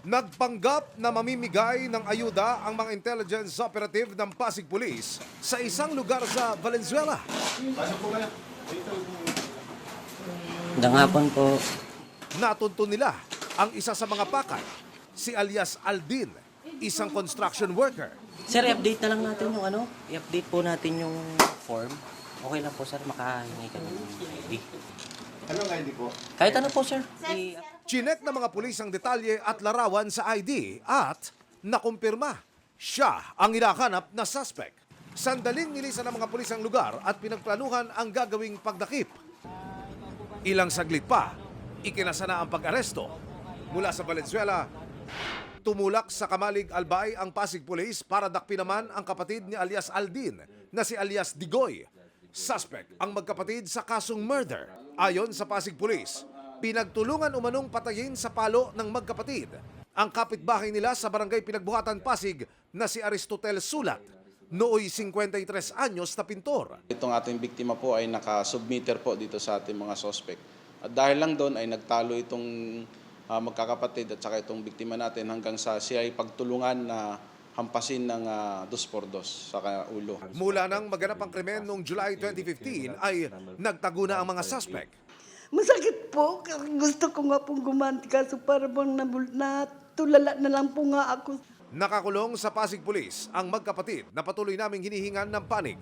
Nagpanggap na mamimigay ng ayuda ang mga intelligence operative ng Pasig Police sa isang lugar sa Valenzuela. Magandang hapon po. Natuntun nila ang isa sa mga pakay, si alias Aldin, isang construction worker. Sir, i-update na lang natin yung i-update po natin yung form. Okay lang po sir, makahingi ka ng ID. Ano nga hindi po? Kahit ano po sir. Chinek ng mga pulis ang detalye at larawan sa ID at nakumpirma siya ang hinahanap na suspect. Sandaling nilisan ng mga pulis ang lugar at pinagplanuhan ang gagawing pagdakip. Ilang saglit pa, ikinasa na ang pag-aresto. Mula sa Valenzuela, tumulak sa Kamalig Albay ang Pasig Police para dakpin naman ang kapatid ni alias Aldin na si alias Digoy. Suspect ang magkapatid sa kasong murder. Ayon sa Pasig Police, pinagtulungan umanong patayin sa palo ng magkapatid ang kapitbahay nila sa barangay Pinagbuhatan, Pasig na si Aristotel Sulat, nooy 53 anyos na pintor. Itong ating biktima po ay nakasubmitter po dito sa ating mga suspect. At dahil lang doon ay nagtalo itong magkakapatid at saka itong biktima natin hanggang sa siya ay pagtulungan na hampasin ng 2x2 sa ulo. Mula nang maganap ang krimen noong July 2015 ay nagtago na ang mga suspect. Masakit po. Gusto ko nga pong gumanti kaso para bang natulala na lang po nga ako. Nakakulong sa Pasig Police ang magkapatid na patuloy naming hinihingan ng panig.